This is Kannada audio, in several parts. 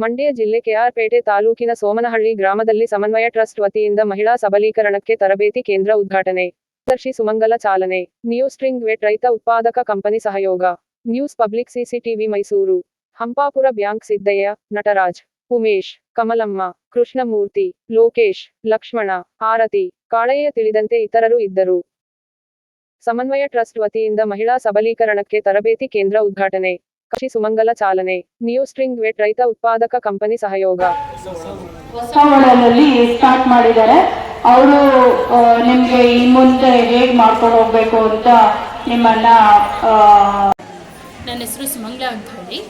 ಮಂಡ್ಯ ಜಿಲ್ಲೆ ಕೆಆರ್ಪೇಟೆ ತಾಲೂಕಿನ ಸೋಮನಹಳ್ಳಿ ಗ್ರಾಮದಲ್ಲಿ ಸಮನ್ವಯ ಟ್ರಸ್ಟ್ ವತಿಯಿಂದ ಮಹಿಳಾ ಸಬಲೀಕರಣಕ್ಕೆ ತರಬೇತಿ ಕೇಂದ್ರ ಉದ್ಘಾಟನೆ. ದರ್ಶಿ ಸುಮಂಗಲ ಚಾಲನೆ. ನ್ಯೂಸ್ ಸ್ಟ್ರಿಂಗ್ ವೆಟ್ ರೈತ ಉತ್ಪಾದಕ ಕಂಪನಿ ಸಹಯೋಗ. News public CCTV Mysuru. Hampapura bank Siddaiah, Nataraj, Umesh, Kamalamma, Krishnamurthy, Lokesh, Lakshmana, Arathi, Kalaiah ತಿಳಿದಂತೆ ಇತರರು ಇದ್ದರು. ಸಮನ್ವಯ ಟ್ರಸ್ಟ್ ವತಿಯಿಂದ ಮಹಿಳಾ ಸಬಲೀಕರಣಕ್ಕೆ ತರಬೇತಿ ಕೇಂದ್ರ ಉದ್ಘಾಟನೆ. ದರ್ಶಿ ಸುಮಂಗಲ ಚಾಲನೆ. ನ್ಯೂಸ್ ಸ್ಟ್ರಿಂಗ್ ವೆಟ್ ರೈತ ಉತ್ಪಾದಕ ಕಂಪನಿ ಸಹಯೋಗ. ಸ್ಟಾರ್ಟ್ ಮಾಡಿದ್ದಾರೆ. ಅವರು ನಿಮ್ಗೆ ಈ ಮುಂದೆ ಹೇಗೆ ಮಾಡ್ಕೊಂಡು ಹೋಗ್ಬೇಕು ಅಂತ ನಿಮ್ಮನ್ನ. ನನ್ನ ಹೆಸರು ಸುಮಂಗಲ ಅಂತ ಹೇಳಿ,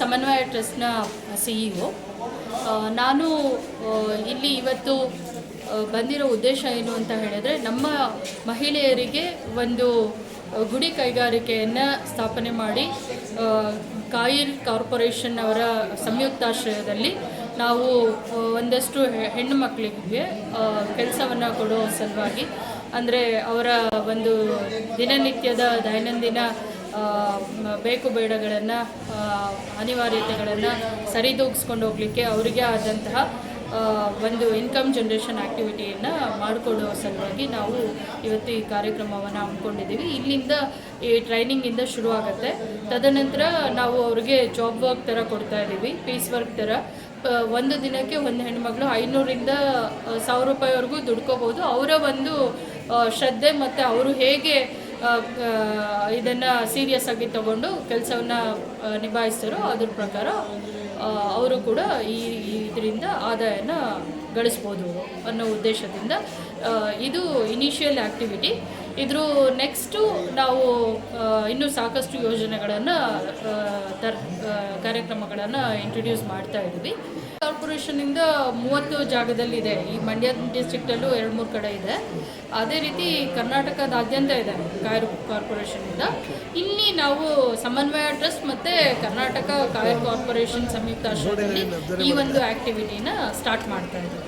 ಸಮನ್ವಯ ಟ್ರಸ್ಟ್ನ CEO. ನಾನು ಇಲ್ಲಿ ಇವತ್ತು ಬಂದಿರೋ ಉದ್ದೇಶ ಏನು ಅಂತ ಹೇಳಿದ್ರೆ, ನಮ್ಮ ಮಹಿಳೆಯರಿಗೆ ಒಂದು ಗುಡಿ ಕೈಗಾರಿಕೆಯನ್ನು ಸ್ಥಾಪನೆ ಮಾಡಿ ಕಾಯಿರ್ ಕಾರ್ಪೊರೇಷನ್ ಅವರ ಸಂಯುಕ್ತಾಶ್ರಯದಲ್ಲಿ ನಾವು ಒಂದಷ್ಟು ಹೆಣ್ಣು ಮಕ್ಕಳಿಗೆ ಕೆಲಸವನ್ನು ಕೊಡೋ ಸಲುವಾಗಿ, ಅಂದರೆ ಅವರ ಒಂದು ದಿನನಿತ್ಯದ ದೈನಂದಿನ ಬೇಕು ಬೇಡಗಳನ್ನು ಅನಿವಾರ್ಯತೆಗಳನ್ನು ಸರಿದೂಗಿಸ್ಕೊಂಡು ಹೋಗಲಿಕ್ಕೆ ಅವರಿಗೆ ಆದಂತಹ ಒಂದು ಇನ್ಕಮ್ ಜನ್ರೇಷನ್ ಆ್ಯಕ್ಟಿವಿಟಿಯನ್ನು ಮಾಡಿಕೊಡೋ ಸಲುವಾಗಿ ನಾವು ಇವತ್ತು ಈ ಕಾರ್ಯಕ್ರಮವನ್ನು ಹಮ್ಮಿಕೊಂಡಿದ್ದೀವಿ. ಇಲ್ಲಿಂದ ಈ ಟ್ರೈನಿಂಗಿಂದ ಶುರುವಾಗುತ್ತೆ. ತದನಂತರ ನಾವು ಅವ್ರಿಗೆ ಜಾಬ್ ವರ್ಕ್ ಥರ ಕೊಡ್ತಾ ಇದ್ದೀವಿ, ಪೀಸ್ ವರ್ಕ್ ಥರ. ಒಂದು ದಿನಕ್ಕೆ ಒಂದು ಹೆಣ್ಮಗಳು 500ರಿಂದ 1000 ರೂಪಾಯಿವರೆಗೂ ದುಡ್ಕೋಬೋದು. ಅವರ ಒಂದು ಶ್ರದ್ಧೆ ಮತ್ತು ಅವರು ಹೇಗೆ ಇದನ್ನು ಸೀರಿಯಸ್ ಆಗಿ ತಗೊಂಡು ಕೆಲಸವನ್ನು ನಿಭಾಯಿಸ್ತಾರೋ ಅದ್ರ ಪ್ರಕಾರ ಅವರು ಕೂಡ ಇದರಿಂದ ಆದಾಯನ ಗಳಿಸ್ಬೋದು ಅನ್ನೋ ಉದ್ದೇಶದಿಂದ ಇದು ಇನಿಷಿಯಲ್ ಆ್ಯಕ್ಟಿವಿಟಿ. ಇದ್ರ ನೆಕ್ಸ್ಟು ನಾವು ಇನ್ನೂ ಸಾಕಷ್ಟು ಯೋಜನೆಗಳನ್ನು ಕಾರ್ಯಕ್ರಮಗಳನ್ನು ಇಂಟ್ರೊಡ್ಯೂಸ್ ಮಾಡ್ತಾ ಇದ್ದೀವಿ. ಕಾರ್ಪೊರೇಷನಿಂದ 30 ಜಾಗದಲ್ಲಿದೆ. ಈ ಮಂಡ್ಯ ಡಿಸ್ಟ್ರಿಕ್ಟಲ್ಲೂ 2-3 ಕಡೆ ಇದೆ. ಅದೇ ರೀತಿ ಕರ್ನಾಟಕದಾದ್ಯಂತ ಇದೆ ಕಾಯರ್ ಕಾರ್ಪೊರೇಷನಿಂದ. ಇಲ್ಲಿ ನಾವು ಸಮನ್ವಯ ಟ್ರಸ್ಟ್ ಮತ್ತು ಕರ್ನಾಟಕ ಕಾಯರ್ ಕಾರ್ಪೊರೇಷನ್ ಸಂಯುಕ್ತಾಶ್ರಯದಲ್ಲಿ ಈ ಒಂದು ಆ್ಯಕ್ಟಿವಿಟಿನ ಸ್ಟಾರ್ಟ್ ಮಾಡ್ತಾ ಇದ್ದೀವಿ.